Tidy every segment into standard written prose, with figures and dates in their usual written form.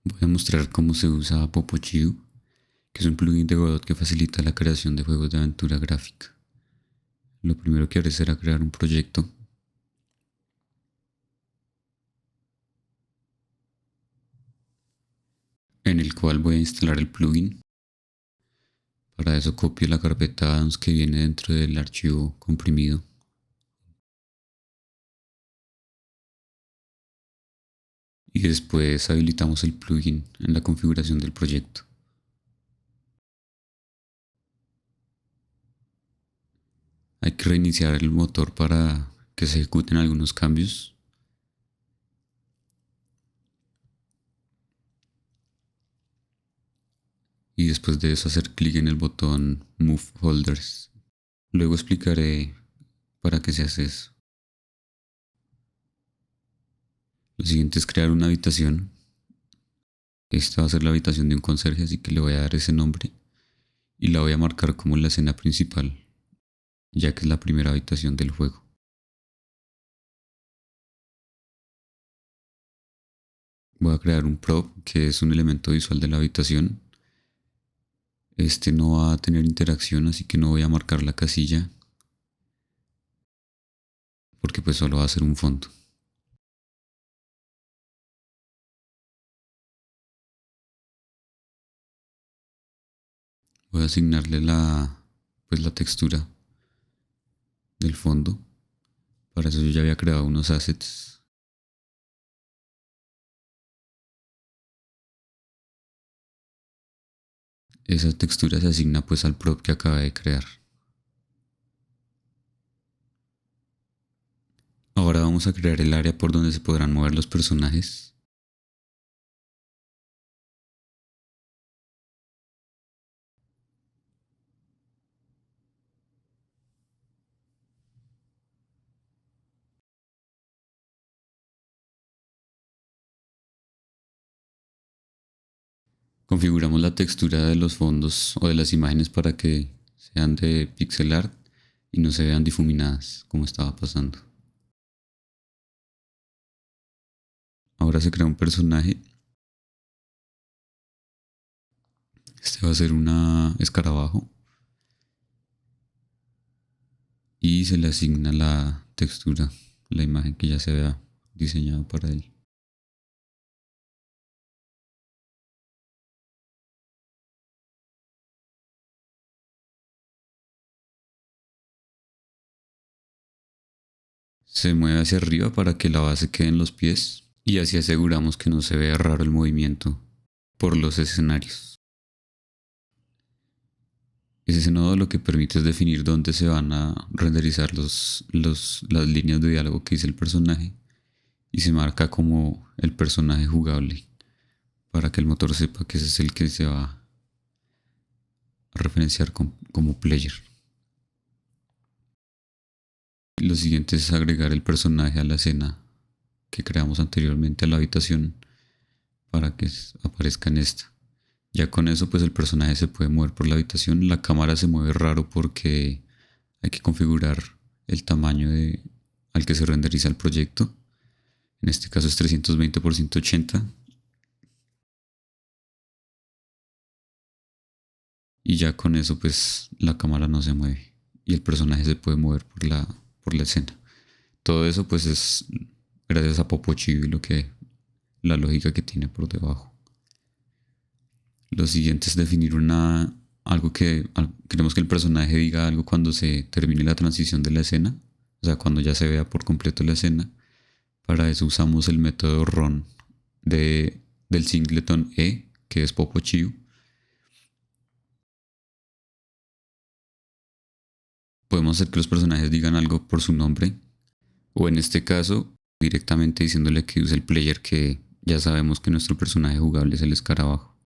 Voy a mostrar cómo se usa PopoChio, que es un plugin de Godot que facilita la creación de juegos de aventura gráfica. Lo primero que haré será crear un proyecto en el cual voy a instalar el plugin. Para eso copio la carpeta addons que viene dentro del archivo comprimido. Y después habilitamos el plugin en la configuración del proyecto. Hay que reiniciar el motor para que se ejecuten algunos cambios. Y después de eso hacer clic en el botón Move Folders. Luego explicaré para qué se hace eso. Lo siguiente es crear una habitación. Esta va a ser la habitación de un conserje, así que le voy a dar ese nombre. Y la voy a marcar como la escena principal, ya que es la primera habitación del juego. Voy a crear un prop, que es un elemento visual de la habitación. Este no va a tener interacción, así que no voy a marcar la casilla, porque pues solo va a ser un fondo. Voy a asignarle la textura del fondo. Para eso yo ya había creado unos assets. Esa textura se asigna pues al prop que acabé de crear. Ahora vamos a crear el área por donde se podrán mover los personajes. Configuramos la textura de los fondos o de las imágenes para que sean de pixel art y no se vean difuminadas como estaba pasando. Ahora se crea un personaje. Este va a ser una escarabajo. Y se le asigna la textura, la imagen que ya se vea diseñado para él. Se mueve hacia arriba para que la base quede en los pies y así aseguramos que no se vea raro el movimiento por los escenarios. Ese nodo lo que permite es definir dónde se van a renderizar las líneas de diálogo que dice el personaje y se marca como el personaje jugable para que el motor sepa que ese es el que se va a referenciar como player. Lo siguiente es agregar el personaje a la escena que creamos anteriormente a la habitación para que aparezca en esta. Ya con eso pues el personaje se puede mover por la habitación. La cámara se mueve raro porque hay que configurar el tamaño al que se renderiza el proyecto. En este caso es 320 por 180. Y ya con eso pues la cámara no se mueve y el personaje se puede mover por la escena. Todo eso pues es gracias a PopoChio y la lógica que tiene por debajo. Lo siguiente es definir algo queremos que el personaje diga algo cuando se termine la transición de la escena, o sea, cuando ya se vea por completo la escena. Para eso usamos el método run del singleton e, que es PopoChio. Podemos hacer que los personajes digan algo por su nombre, o en este caso, directamente diciéndole que use el player, que ya sabemos que nuestro personaje jugable es el escarabajo.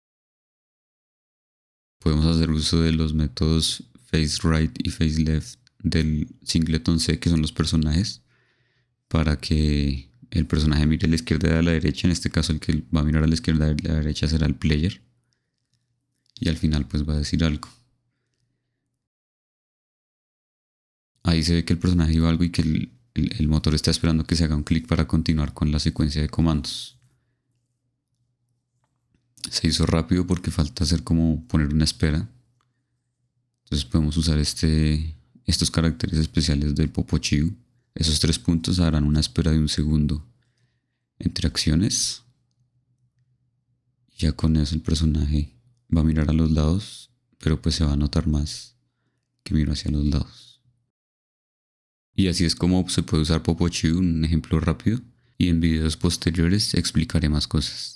Podemos hacer uso de los métodos faceRight y faceLeft del singleton C, que son los personajes, para que el personaje mire a la izquierda y a la derecha. En este caso el que va a mirar a la izquierda y a la derecha será el player. Y al final pues va a decir algo. Ahí se ve que el personaje dijo algo y que el motor está esperando que se haga un clic para continuar con la secuencia de comandos. se hizo rápido porque falta hacer como poner una espera. Entonces podemos usar estos caracteres especiales del Popochiu. Esos 3 puntos harán una espera de 1 segundo entre acciones. Ya con eso el personaje va a mirar a los lados, pero pues se va a notar más que miro hacia los lados. Y así es como se puede usar Popochiu, un ejemplo rápido, y en videos posteriores explicaré más cosas.